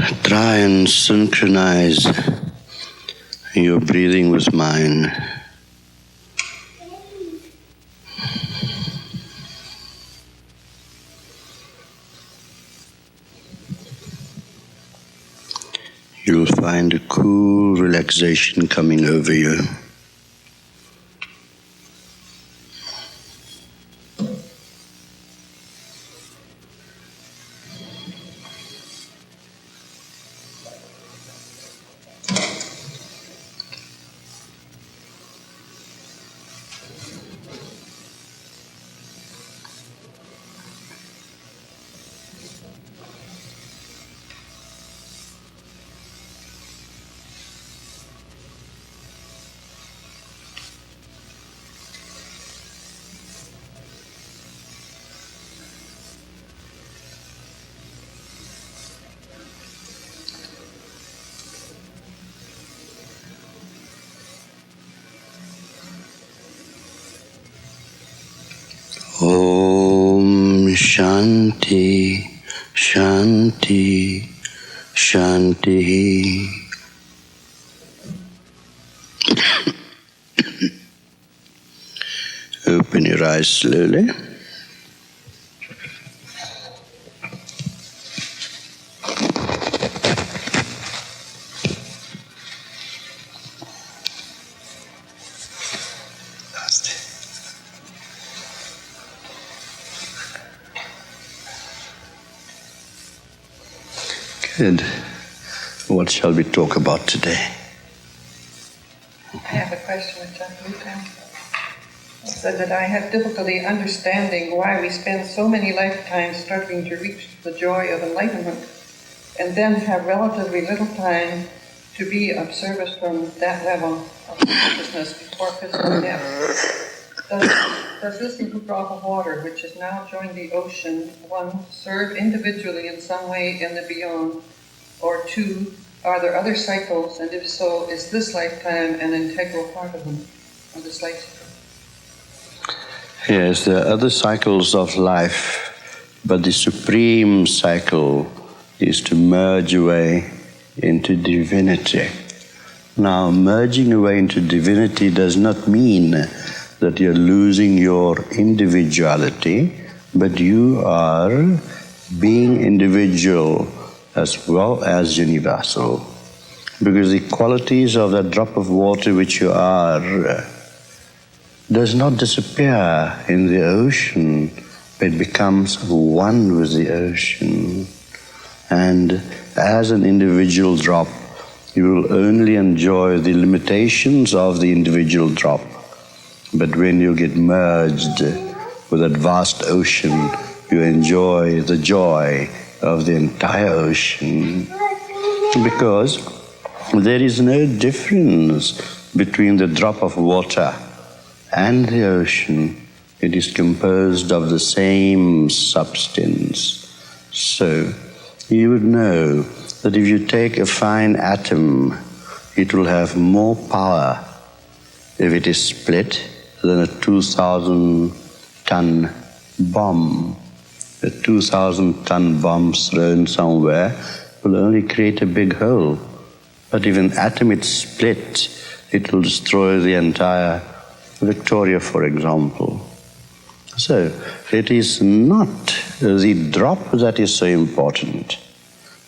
Try and synchronize your breathing with mine. You'll find a cool relaxation coming over you. Om Shanti, Shanti, Shanti. Open your eyes slowly. Good. What shall we talk about today? I have a question with John Lucan. He said that I have difficulty understanding why we spend so many lifetimes struggling to reach the joy of enlightenment and then have relatively little time to be of service from that level of consciousness before physical death. Does this little drop of water, which has now joined the ocean, one, serve individually in some way in the beyond, or two, are there other cycles, and if so, is this lifetime an integral part of them, of this life cycle? Yes, there are other cycles of life, but the supreme cycle is to merge away into divinity. Now, merging away into divinity does not mean that you're losing your individuality, but you are being individual as well as universal. Because the qualities of that drop of water which you are does not disappear in the ocean, but it becomes one with the ocean. And as an individual drop, you will only enjoy the limitations of the individual drop. But when you get merged with that vast ocean, you enjoy the joy of the entire ocean. Because there is no difference between the drop of water and the ocean. It is composed of the same substance. So, you would know that if you take a fine atom, it will have more power if it is split than a 2,000-ton bomb. A 2,000-ton bomb thrown somewhere will only create a big hole. But if an atom is split, it will destroy the entire Victoria, for example. So, it is not the drop that is so important,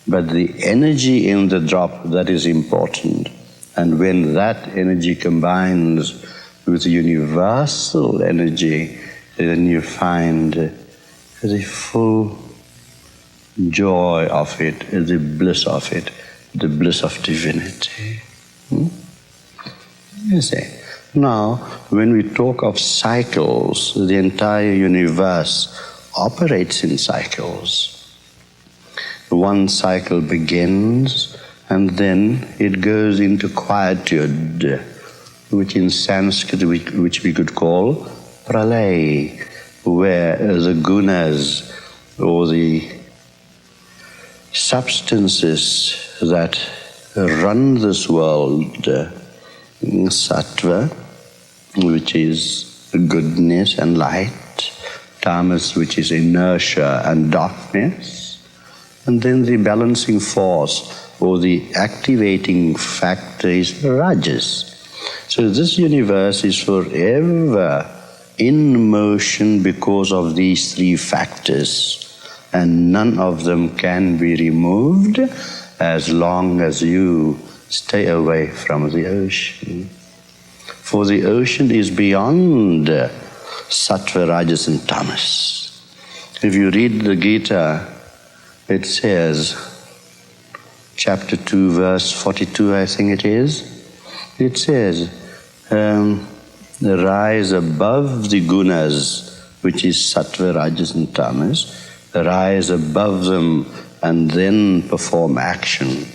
but the energy in the drop that is important. And when that energy combines with the universal energy, then you find the full joy of it, the bliss of it, the bliss of divinity. You see. Now, when we talk of cycles, the entire universe operates in cycles. One cycle begins, and then it goes into quietude, which in Sanskrit which we could call pralay, where the gunas, or the substances that run this world, sattva, which is goodness and light, tamas, which is inertia and darkness, And then the balancing force or the activating factor is Rajas. So this universe is forever in motion because of these three factors, and none of them can be removed as long as you stay away from the ocean. For the ocean is beyond Sattva, Rajas and Tamas. If you read the Gita, it says, chapter 2, verse 42, I think it is, it says, rise above the gunas, which is Sattva, Rajas and Tamas, rise above them and then perform action.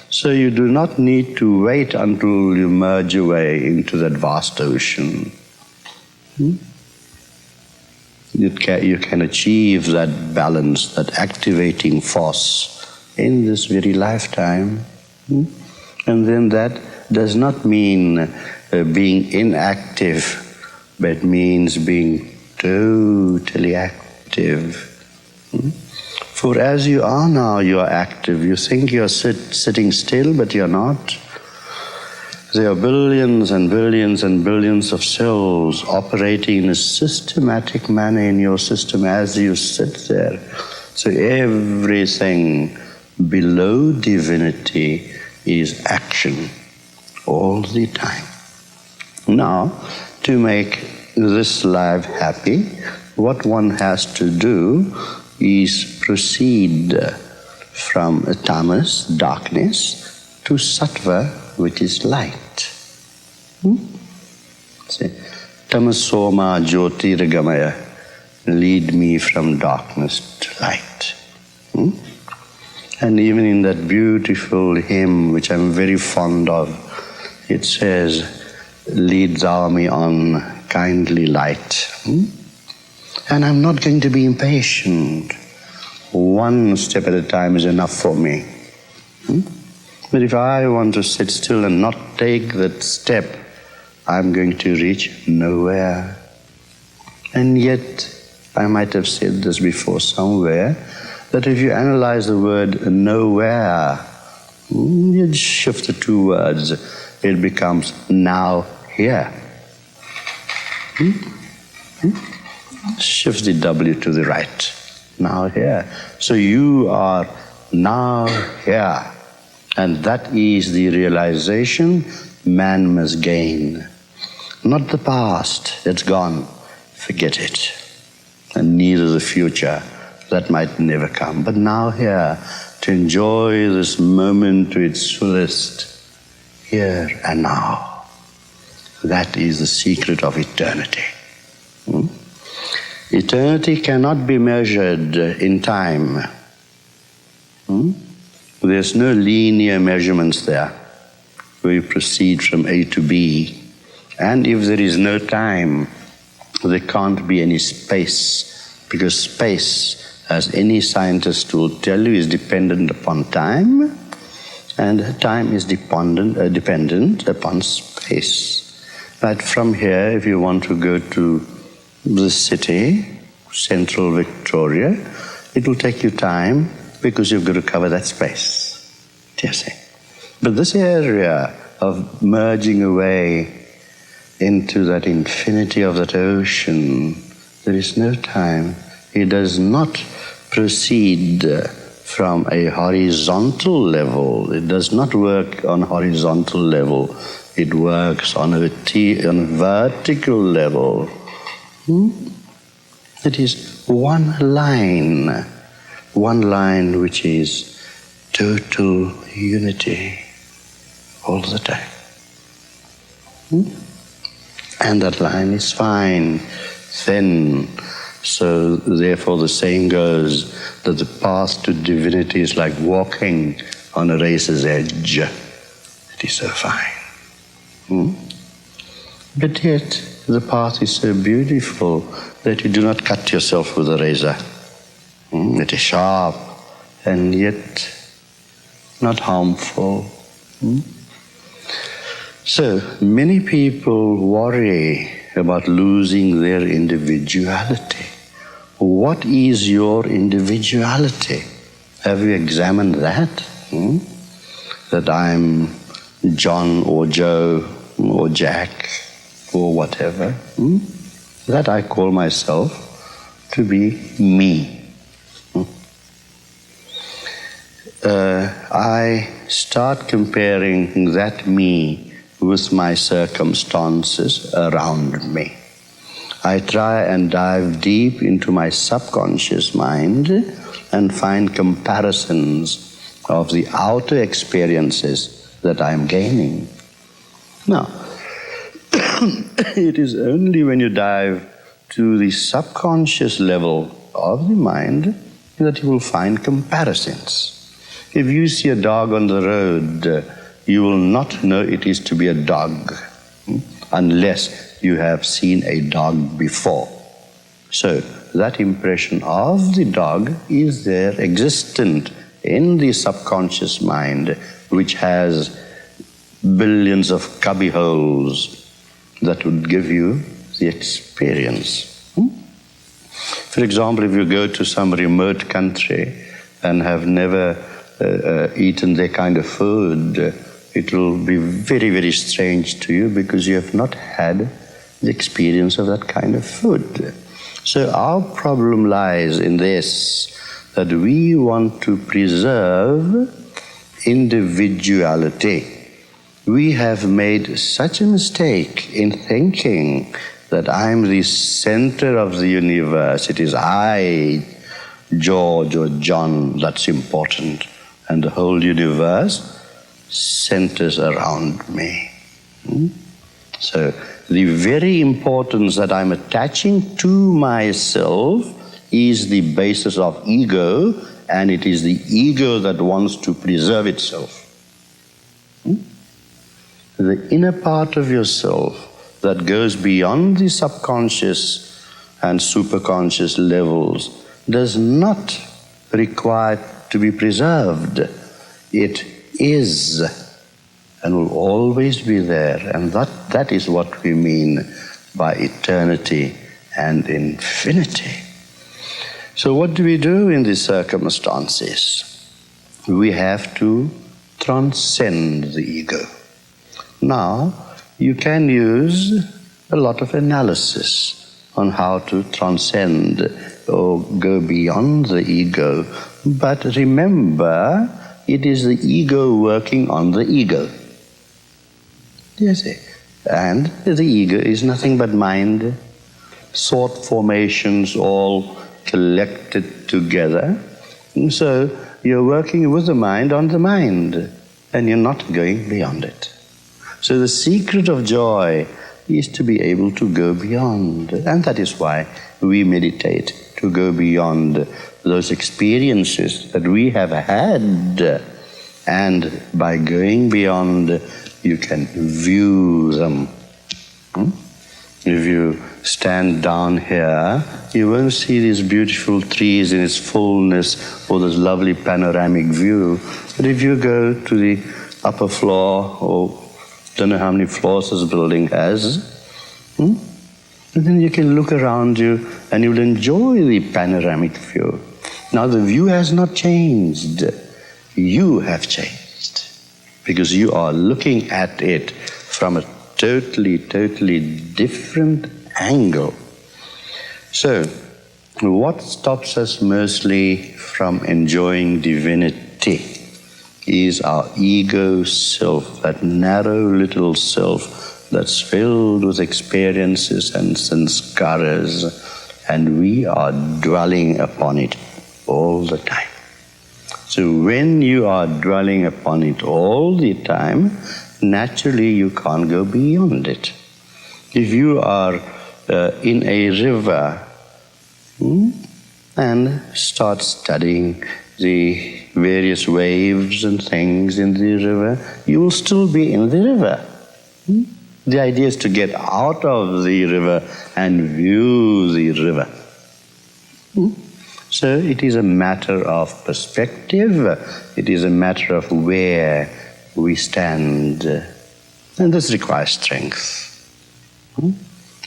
So you do not need to wait until you merge away into that vast ocean. You can achieve that balance, that activating force in this very lifetime. And then that does not mean being inactive, but means being totally active. For as you are now, you are active. You think you're sitting still, but you're not. There are billions and billions and billions of cells operating in a systematic manner in your system as you sit there. So everything below divinity is action all the time. Now, to make this life happy, what one has to do is proceed from tamas, darkness, to sattva, which is light. Say, tamasoma jyotirgamaya, lead me from darkness to light. And even in that beautiful hymn, which I'm very fond of, it says, lead thou me on, kindly light. And I'm not going to be impatient. One step at a time is enough for me. But if I want to sit still and not take that step, I'm going to reach nowhere. And yet, I might have said this before somewhere, that if you analyze the word nowhere, you shift the two words, it becomes now here. Shift the W to the right, now here. So you are now here. And that is the realization man must gain. Not the past, it's gone, forget it. And neither the future, that might never come. But now here, to enjoy this moment to its fullest, here and now. That is the secret of eternity. Eternity cannot be measured in time. There's no linear measurements there, where you proceed from A to B. And if there is no time, there can't be any space, because space, as any scientist will tell you, is dependent upon time, and time is dependent upon space. But from here, if you want to go to the city, central Victoria, it will take you time, because you've got to cover that space. Do you see? But this area of merging away into that infinity of that ocean, there is no time. It does not proceed from a horizontal level. It does not work on horizontal level. It works on a vertical level. It is one line which is total unity all the time. And that line is fine, thin. So therefore the saying goes that the path to divinity is like walking on a razor's edge. It is so fine. But yet the path is so beautiful that you do not cut yourself with a razor. It is sharp and yet not harmful. So many people worry about losing their individuality. What is your individuality? Have you examined that? That I'm John or Joe or Jack or whatever. That I call myself to be me. I start comparing that me with my circumstances around me. I try and dive deep into my subconscious mind and find comparisons of the outer experiences that I'm gaining. Now, it is only when you dive to the subconscious level of the mind that you will find comparisons. If you see a dog on the road, you will not know it is to be a dog unless you have seen a dog before. So that impression of the dog is there, existent in the subconscious mind, which has billions of cubby holes that would give you the experience. For example, if you go to some remote country and have never eaten their kind of food, it will be very, very strange to you because you have not had the experience of that kind of food. So our problem lies in this, that we want to preserve individuality. We have made such a mistake in thinking that I'm the center of the universe. It is I, George or John, that's important. And the whole universe centers around me. So the very importance that I'm attaching to myself is the basis of ego, and it is the ego that wants to preserve itself. The inner part of yourself that goes beyond the subconscious and superconscious levels does not require to be preserved. It is and will always be there. And that is what we mean by eternity and infinity. So what do we do in these circumstances? We have to transcend the ego. Now, you can use a lot of analysis on how to transcend or go beyond the ego. But remember, it is the ego working on the ego. You see? And the ego is nothing but mind, thought formations all collected together. And so you're working with the mind on the mind, and you're not going beyond it. So the secret of joy is to be able to go beyond. And that is why we meditate, to go beyond those experiences that we have had. And by going beyond, you can view them. If you stand down here, you won't see these beautiful trees in its fullness or this lovely panoramic view. But if you go to the upper floor, or don't know how many floors this building has, and then you can look around you and you'll enjoy the panoramic view. Now the view has not changed. You have changed because you are looking at it from a totally different angle. So, what stops us mostly from enjoying divinity is our ego self, that narrow little self that's filled with experiences and sanskaras, and we are dwelling upon it all the time. So when you are dwelling upon it all the time, naturally you can't go beyond it. If you are in a river and start studying the various waves and things in the river, you will still be in the river. The idea is to get out of the river and view the river. So it is a matter of perspective, it is a matter of where we stand. And this requires strength.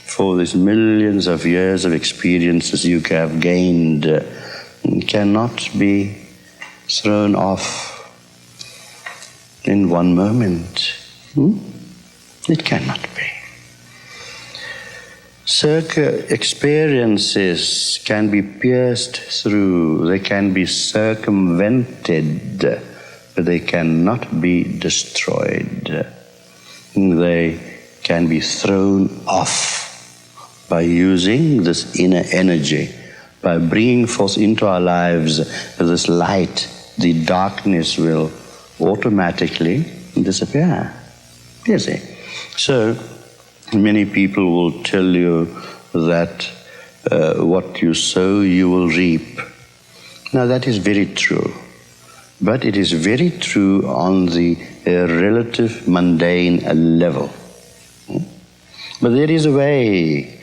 For these millions of years of experiences you have gained cannot be thrown off in one moment. It cannot be. Experiences can be pierced through, they can be circumvented, but they cannot be destroyed. They can be thrown off by using this inner energy, by bringing forth into our lives this light. The darkness will automatically disappear. You see? So, many people will tell you that what you sow, you will reap. Now, that is very true. But it is very true on the relative mundane level. But there is a way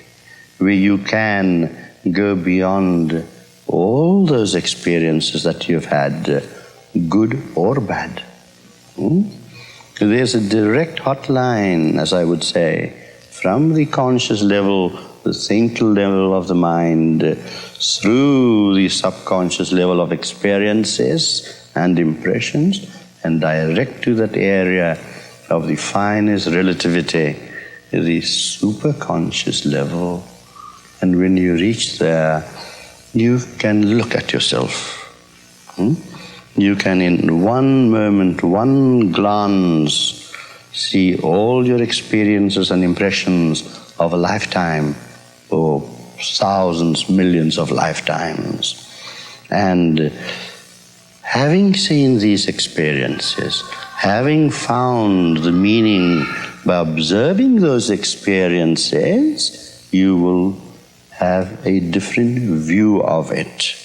where you can go beyond all those experiences that you've had, good or bad. There's a direct hotline, as I would say, from the conscious level, the thinking level of the mind, through the subconscious level of experiences and impressions, and direct to that area of the finest relativity, the superconscious level. And when you reach there, you can look at yourself. You can in one moment, one glance, see all your experiences and impressions of a lifetime, or thousands, millions of lifetimes. And having seen these experiences, having found the meaning by observing those experiences, you will have a different view of it.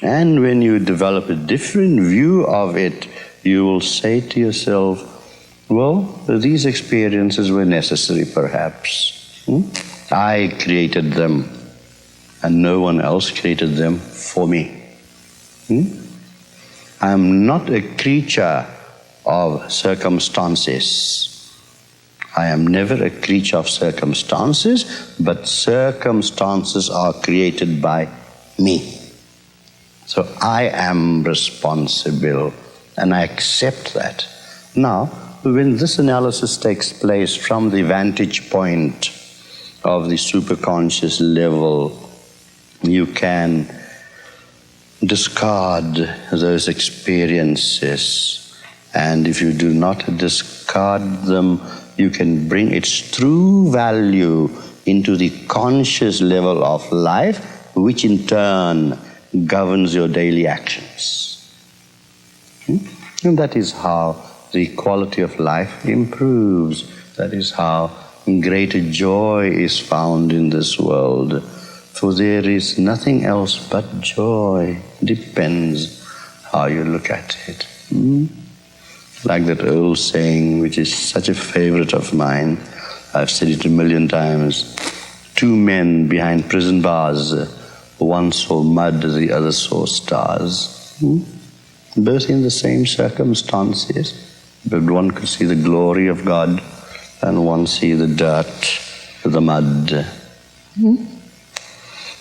And when you develop a different view of it, you will say to yourself, well, these experiences were necessary perhaps. I created them, and no one else created them for me. I am not a creature of circumstances. I am never a creature of circumstances, but circumstances are created by me. So I am responsible, and I accept that. Now, when this analysis takes place from the vantage point of the superconscious level, you can discard those experiences. And if you do not discard them, you can bring its true value into the conscious level of life, which in turn governs your daily actions. And that is how the quality of life improves. That is how greater joy is found in this world. For there is nothing else but joy. Depends how you look at it. Like that old saying, which is such a favorite of mine, I've said it 1,000,000 times. Two men behind prison bars, one saw mud, the other saw stars. Both in the same circumstances, but one could see the glory of God, and one see the dirt, the mud.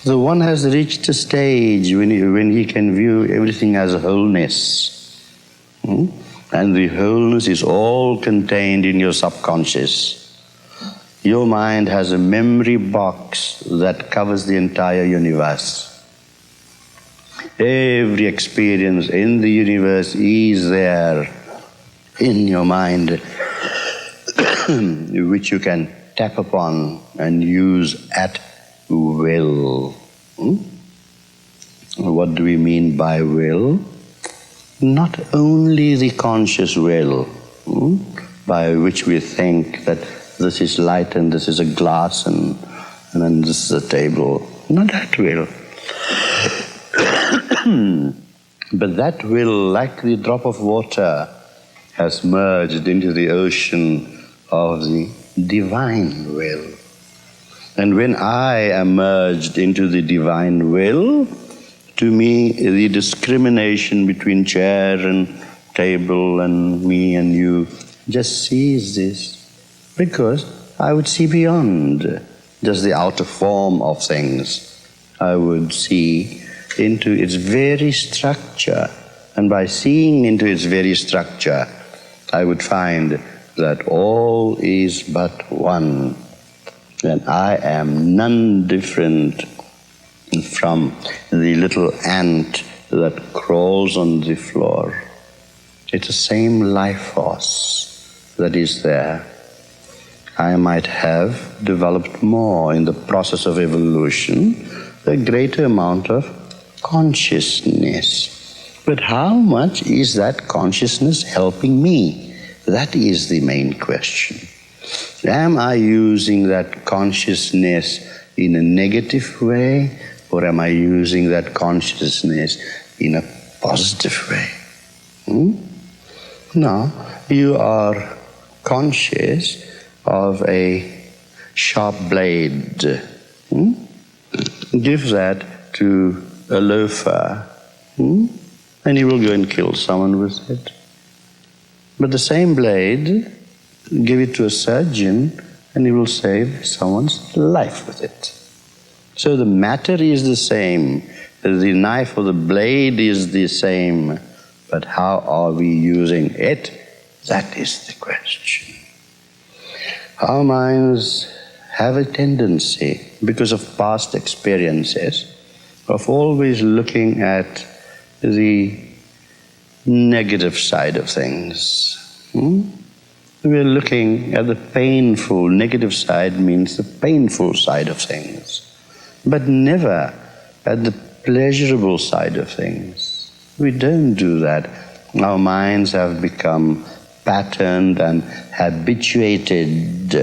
The one has reached a stage when he can view everything as a wholeness. And the wholeness is all contained in your subconscious. Your mind has a memory box that covers the entire universe. Every experience in the universe is there in your mind, which you can tap upon and use at will. What do we mean by will? Not only the conscious will, by which we think that this is light and this is a glass and then this is a table. Not that will. But that will, like the drop of water, has merged into the ocean of the divine will. And when I am merged into the divine will, to me, the discrimination between chair and table and me and you just ceases, because I would see beyond just the outer form of things. I would see into its very structure, And by seeing into its very structure, I would find that all is but one, and I am none different from the little ant that crawls on the floor. It's the same life force that is there. I might have developed more in the process of evolution, a greater amount of consciousness. But how much is that consciousness helping me? That is the main question. Am I using that consciousness in a negative way, or am I using that consciousness in a positive way? Now, you are conscious of a sharp blade. Give that to a loafer, and he will go and kill someone with it. But the same blade, give it to a surgeon, and he will save someone's life with it. So the matter is the same, the knife or the blade is the same, but how are we using it? That is the question. Our minds have a tendency, because of past experiences, of always looking at the negative side of things. We're looking at the painful. Negative side means the painful side of things, but never at the pleasurable side of things. We don't do that. Our minds have become patterned and habituated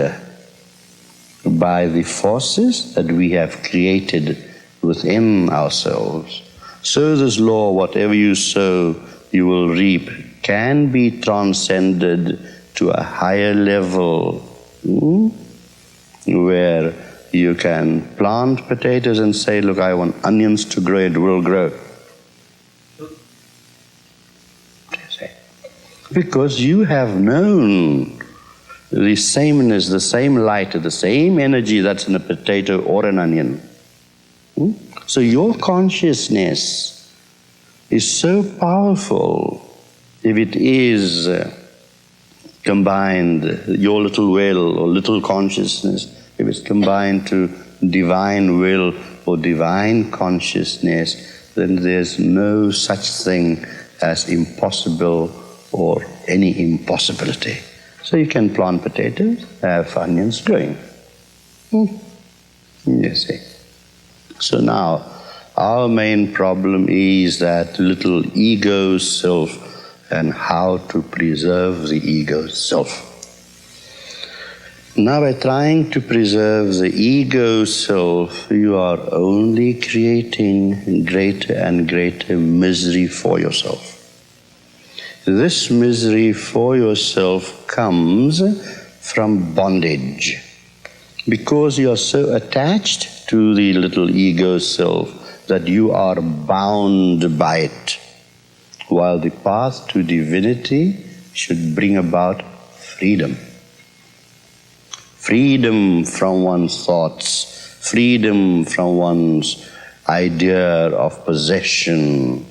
by the forces that we have created within ourselves. So this law, whatever you sow, you will reap, can be transcended to a higher level, where you can plant potatoes and say, look, I want onions to grow, it will grow. Because you have known the sameness, the same light, the same energy that's in a potato or an onion. So your consciousness is so powerful if it is combined, your little will or little consciousness, if it's combined to divine will or divine consciousness, then there's no such thing as impossible or any impossibility. So you can plant potatoes, have onions growing. You see. So now, our main problem is that little ego self and how to preserve the ego self. Now, by trying to preserve the ego self, you are only creating greater and greater misery for yourself. This misery for yourself comes from bondage, because you are so attached to the little ego self that you are bound by it, while the path to divinity should bring about freedom. Freedom from one's thoughts, freedom from one's idea of possession,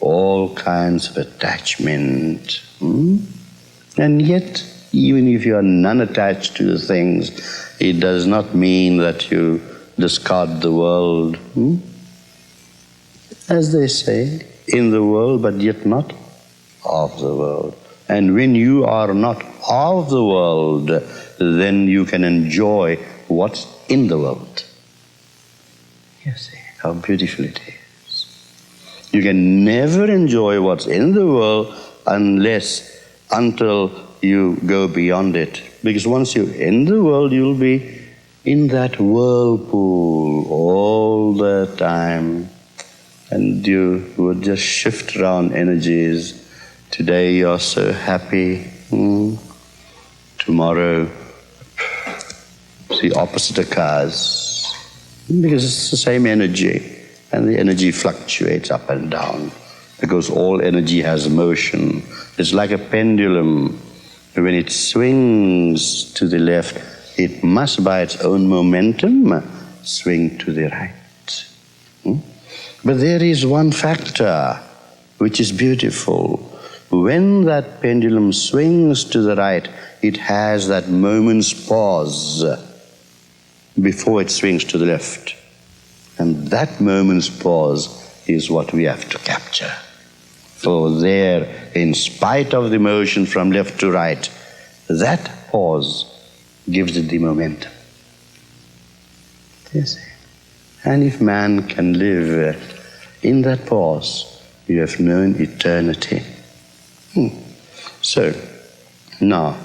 all kinds of attachment. And yet, even if you are non-attached to the things, it does not mean that you discard the world. As they say, in the world, but yet not of the world. And when you are not of the world, then you can enjoy what's in the world. You see how beautiful it is. You can never enjoy what's in the world until you go beyond it. Because once you're in the world, you'll be in that whirlpool all the time. And you would just shift around energies. Today you're so happy. Tomorrow the opposite occurs. Because it's the same energy. And the energy fluctuates up and down. Because all energy has motion. It's like a pendulum. When it swings to the left, it must by its own momentum swing to the right. But there is one factor which is beautiful. When that pendulum swings to the right, it has that moment's pause before it swings to the left. And that moment's pause is what we have to capture. For there, in spite of the motion from left to right, that pause gives it the momentum. You see? And if man can live in that pause, you have known eternity. So, now,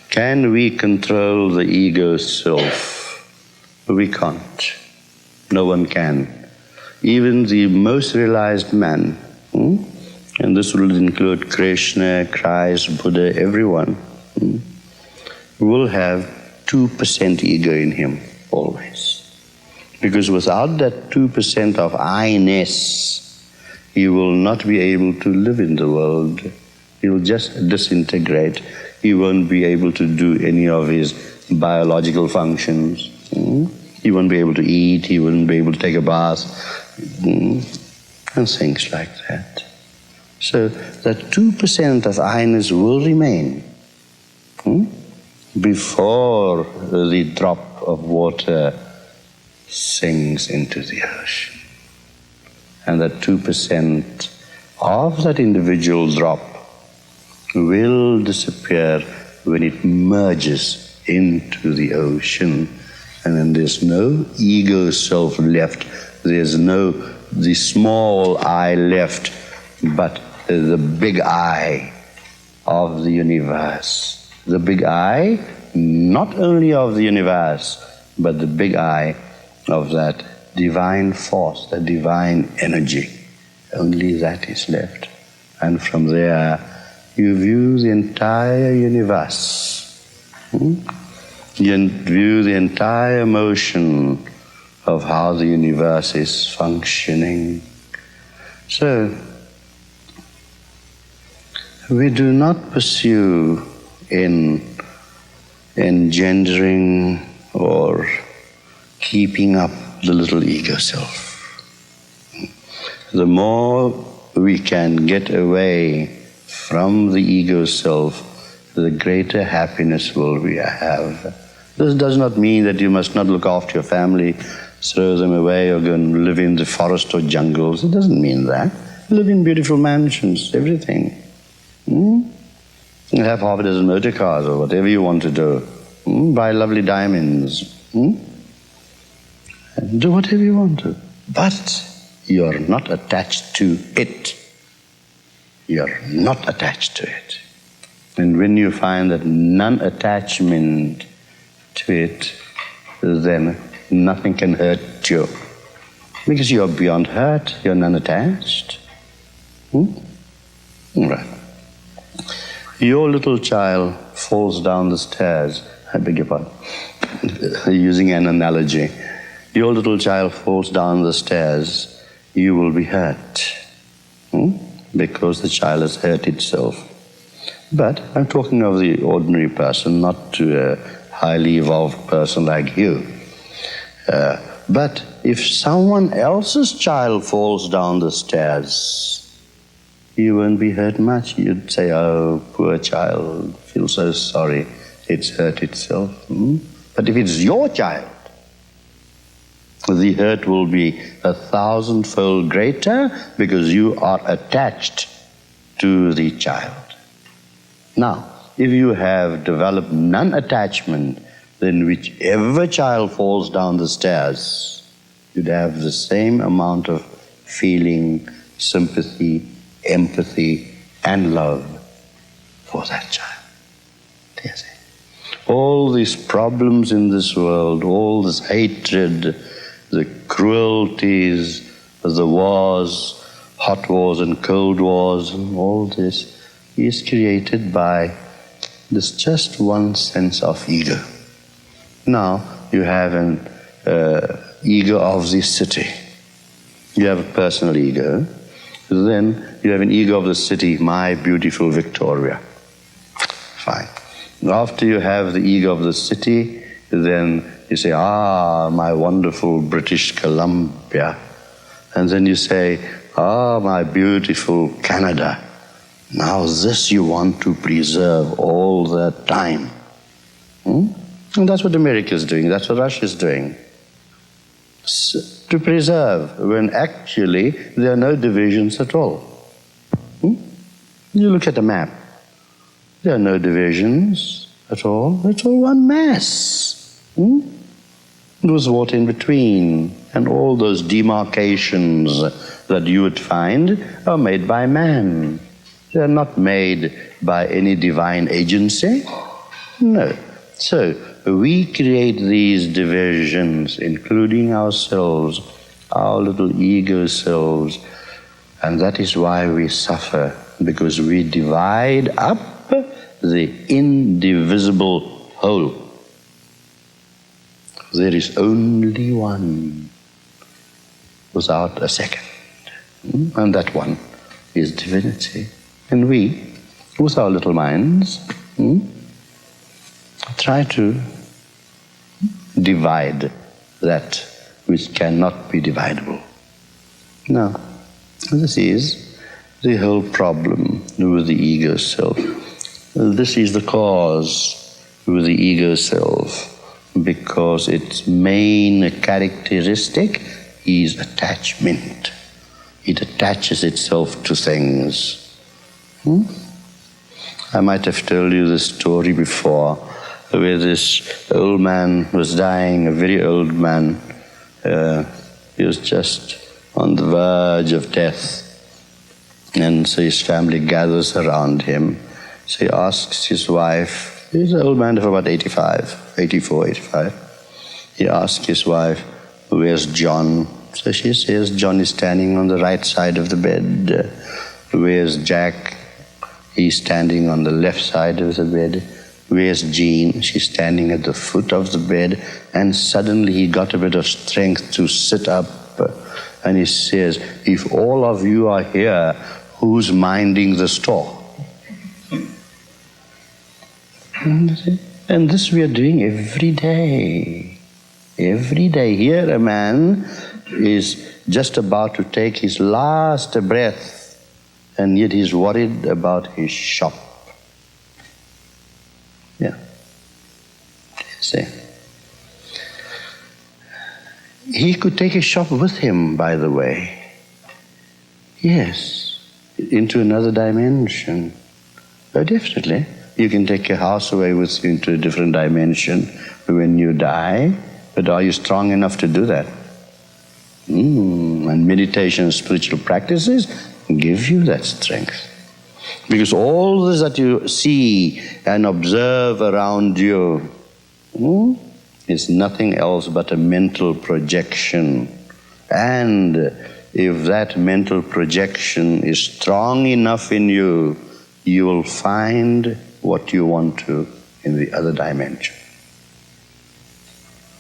can we control the ego self? We can't. No one can. Even the most realized man, and this will include Krishna, Christ, Buddha, everyone, will have 2% ego in him always. Because without that 2% of I-ness, he will not be able to live in the world. He will just disintegrate. He won't be able to do any of his biological functions. He won't be able to eat. He won't be able to take a bath. And things like that. So that 2% of I-ness will remain before the drop of water sinks into the ocean. And that 2% of that individual drop will disappear when it merges into the ocean. And then there's no ego self left. There's no the small I left, but the big I of the universe. The big I, not only of the universe, but the big I of that divine force, that divine energy. Only that is left. And from there, you view the entire universe. You view the entire motion of how the universe is functioning. So, we do not pursue in engendering or keeping up the little ego self. The more we can get away from the ego self, the greater happiness will we have. This does not mean that you must not look after your family, throw them away, or go and live in the forest or jungles. It doesn't mean that. Live in beautiful mansions, everything. Have half a dozen motor cars or whatever you want to do. Buy lovely diamonds. Do whatever you want to. But you're not attached to it. You're not attached to it. And when you find that non-attachment to it, then nothing can hurt you. Because you're beyond hurt, you're non-attached. Right. Your little child falls down the stairs. I beg your pardon. Using an analogy. Your little child falls down the stairs, you will be hurt. Because the child has hurt itself. But I'm talking of the ordinary person, not to a highly evolved person like you. But if someone else's child falls down the stairs, you won't be hurt much. You'd say, oh, poor child, feel so sorry, it's hurt itself. But if it's your child, the hurt will be 1,000-fold greater because you are attached to the child. Now, if you have developed non-attachment, then whichever child falls down the stairs, you'd have the same amount of feeling, sympathy, empathy, and love for that child. Yes. All these problems in this world, all this hatred, the cruelties, the wars, hot wars and cold wars, and all this is created by this just one sense of ego. Now, you have an ego of the city. You have a personal ego. Then you have an ego of the city, my beautiful Victoria. Fine. After you have the ego of the city, then you say, my wonderful British Columbia. And then you say, "Ah, my beautiful Canada, now this you want to preserve all the time." And that's what America is doing, that's what Russia is doing. To preserve, when actually there are no divisions at all. You look at the map, there are no divisions at all, it's all one mass. There was water in between, and all those demarcations that you would find are made by man. They are not made by any divine agency. No. So we create these divisions, including ourselves, our little ego selves, and that is why we suffer, because we divide up the indivisible whole. There is only one, without a second. And that one is divinity. And we, with our little minds, try to divide that which cannot be dividable. Now, this is the whole problem with the ego self. This is the cause with the ego self, because its main characteristic is attachment. It attaches itself to things. I might have told you this story before, where this old man was dying, a very old man. He was just on the verge of death. And so his family gathers around him. So he asks his wife, he's an old man of about 84, 85. He asks his wife, "Where's John?" So she says, "John is standing on the right side of the bed." "Where's Jack?" "He's standing on the left side of the bed." "Where's Jean?" "She's standing at the foot of the bed." And suddenly he got a bit of strength to sit up. And he says, "If all of you are here, who's minding the store?" And this we are doing every day. Every day. Here a man is just about to take his last breath, and yet he's worried about his shop. Yeah. See. He could take his shop with him, by the way. Yes. Into another dimension. Oh, definitely. You can take your house away with you into a different dimension when you die, but are you strong enough to do that? And meditation and spiritual practices give you that strength. Because all this that you see and observe around you is nothing else but a mental projection. And if that mental projection is strong enough in you, you will find what you want to in the other dimension.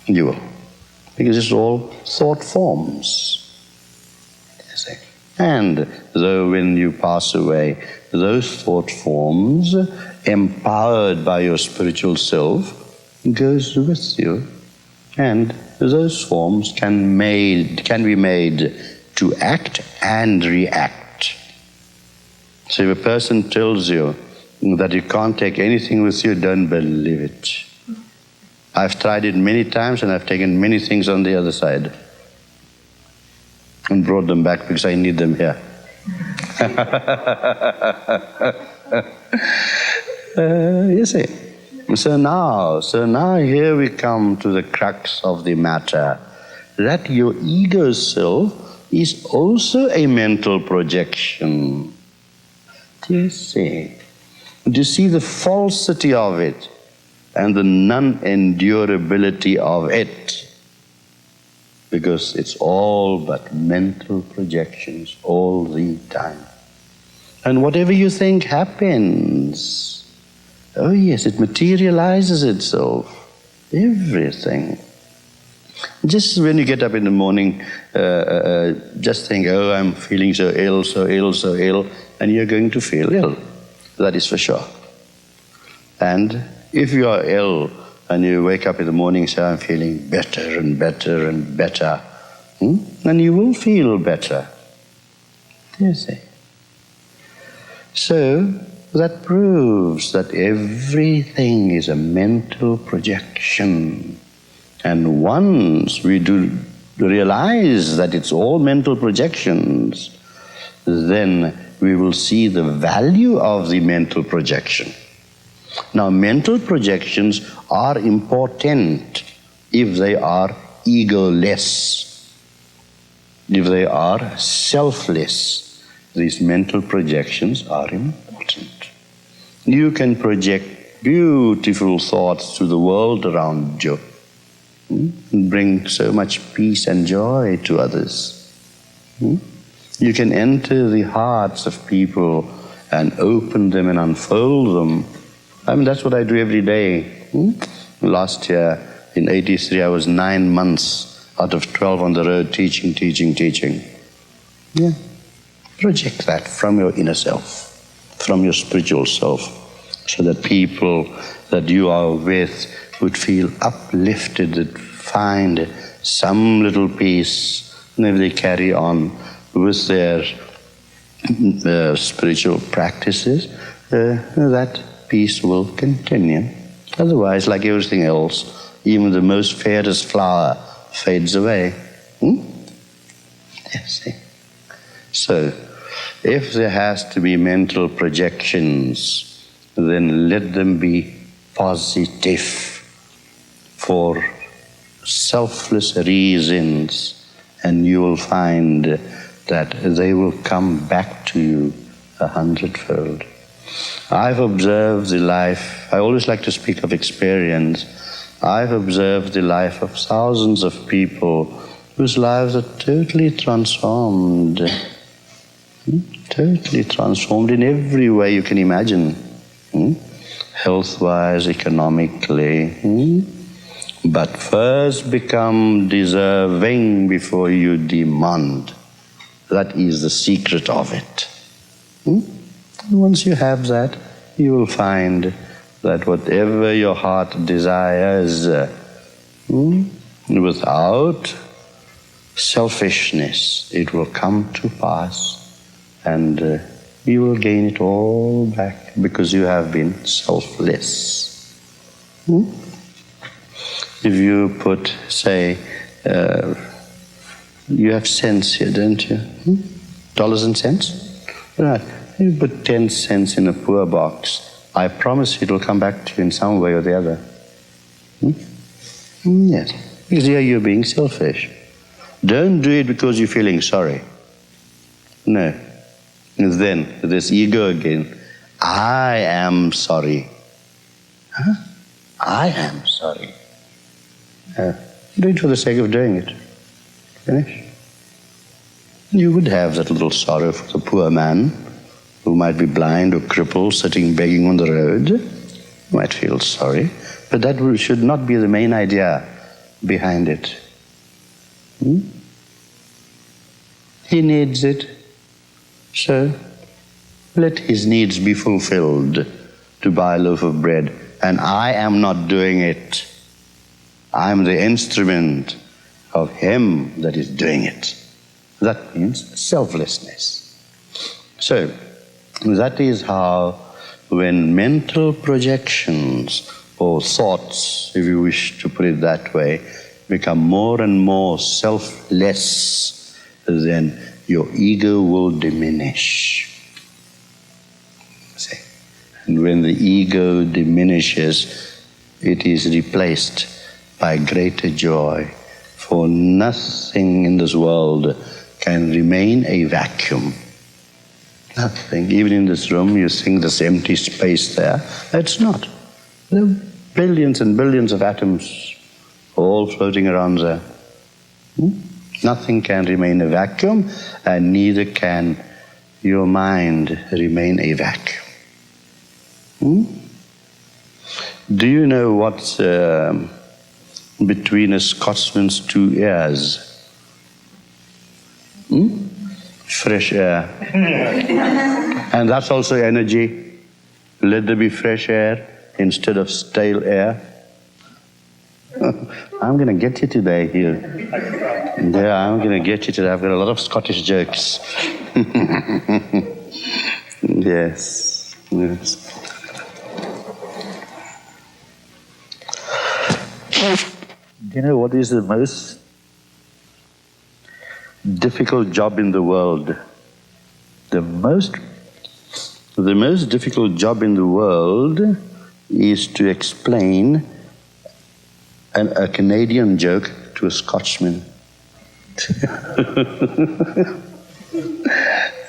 You will. Because it's all thought forms. And though when you pass away, those thought forms, empowered by your spiritual self, goes with you. And those forms can be made to act and react. So if a person tells you that you can't take anything with you, don't believe it. I've tried it many times, and I've taken many things on the other side and brought them back because I need them here. You see. So now here we come to the crux of the matter, that your ego self is also a mental projection. Do you see? Do you see the falsity of it and the non-endurability of it? Because it's all but mental projections all the time. And whatever you think happens. Oh yes, it materializes itself. Everything. Just when you get up in the morning, just think, "Oh, I'm feeling so ill, so ill, so ill," and you're going to feel ill. That is for sure. And if you are ill and you wake up in the morning and say, "I'm feeling better and better and better," then you will feel better. You see. So, that proves that everything is a mental projection. And once we do realize that it's all mental projections, then we will see the value of the mental projection. Now, mental projections are important if they are egoless, if they are selfless. These mental projections are important. You can project beautiful thoughts to the world around you, and bring so much peace and joy to others. You can enter the hearts of people and open them and unfold them. I mean, that's what I do every day. Last year, in '83, I was 9 months out of 12 on the road teaching. Yeah. Project that from your inner self, from your spiritual self, so that people that you are with would feel uplifted, that find some little peace, and if they carry on with their spiritual practices, that peace will continue. Otherwise, like everything else, even the most fairest flower fades away. Yes. So, if there has to be mental projections, then let them be positive for selfless reasons, and you will find that they will come back to you 100-fold. I've observed the life, I always like to speak of experience, I've observed the life of thousands of people whose lives are totally transformed. Totally transformed in every way you can imagine. Health-wise, economically. But first become deserving before you demand. That is the secret of it. Once you have that, you will find that whatever your heart desires, without selfishness, it will come to pass, and you will gain it all back because you have been selfless. If you put, say, you have cents here, don't you? Dollars and cents? Right. You put 10 cents in a poor box. I promise you it will come back to you in some way or the other. Yes. Because here you're being selfish. Don't do it because you're feeling sorry. No. And then, this ego again. I am sorry. I am sorry. Do it for the sake of doing it. Finish. You would have that little sorrow for the poor man who might be blind or crippled, sitting begging on the road. You might feel sorry, but that should not be the main idea behind it. He needs it, so let his needs be fulfilled to buy a loaf of bread, and I am not doing it. I am the instrument of him that is doing it. That means selflessness. So, that is how when mental projections or thoughts, if you wish to put it that way, become more and more selfless, then your ego will diminish. See? And when the ego diminishes, it is replaced by greater joy. For nothing in this world can remain a vacuum. Nothing. Even in this room, you think this empty space there. It's not. There are billions and billions of atoms all floating around there. Nothing can remain a vacuum, and neither can your mind remain a vacuum. Do you know what's between a Scotsman's two ears? Fresh air. And that's also energy. Let there be fresh air instead of stale air. I'm going to get you today here. Yeah, I'm going to get you today. I've got a lot of Scottish jokes. Yes. Do you know what is the most difficult job in the world? The most difficult job in the world is to explain a Canadian joke to a Scotsman.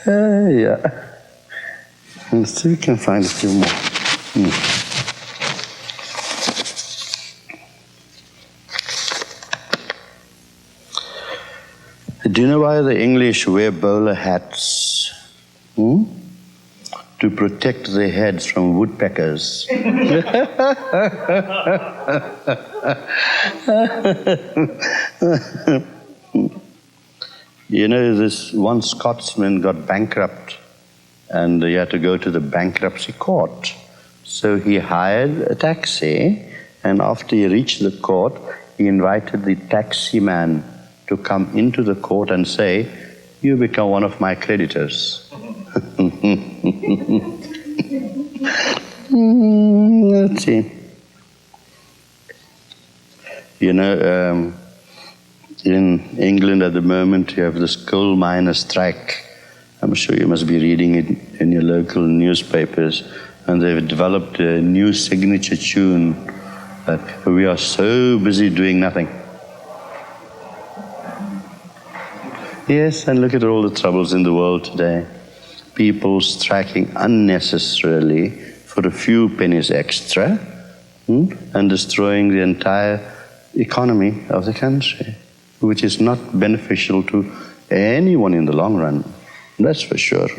Yeah. Let's see if we can find a few more. Do you know why the English wear bowler hats? To protect their heads from woodpeckers. You know, this one Scotsman got bankrupt and he had to go to the bankruptcy court. So he hired a taxi, and after he reached the court, he invited the taxi man to come into the court and say, "You become one of my creditors." Let's see. You know, in England at the moment, you have this coal miner strike. I'm sure you must be reading it in your local newspapers. And they've developed a new signature tune that we are so busy doing nothing. Yes, and look at all the troubles in the world today. People striking unnecessarily for a few pennies extra and destroying the entire economy of the country, which is not beneficial to anyone in the long run. That's for sure.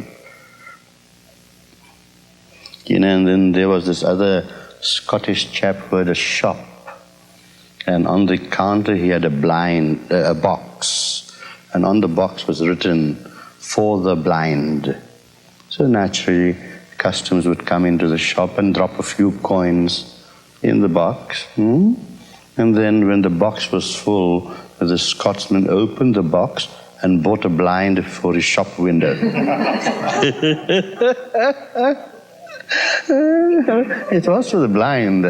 You know, and then there was this other Scottish chap who had a shop, and on the counter he had a box, and on the box was written, "For the blind." So naturally, customers would come into the shop and drop a few coins in the box. And then when the box was full, the Scotsman opened the box and bought a blind for his shop window. It was for the blind.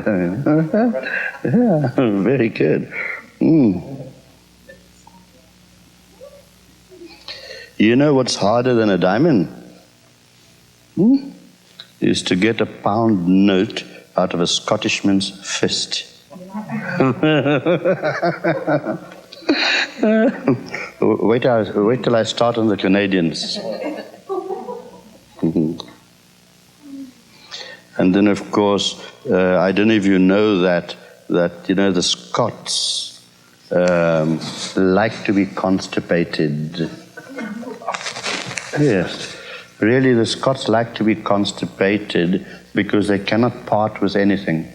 Yeah, very good. You know what's harder than a diamond? Is to get a pound note out of a Scottishman's fist. Wait till I start on the Canadians. And then, of course, I don't know if you know that you know the Scots like to be constipated. Yes, really, the Scots like to be constipated because they cannot part with anything.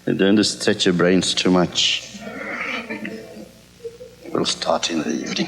Well, don't stretch your brains too much. We'll start in the evening.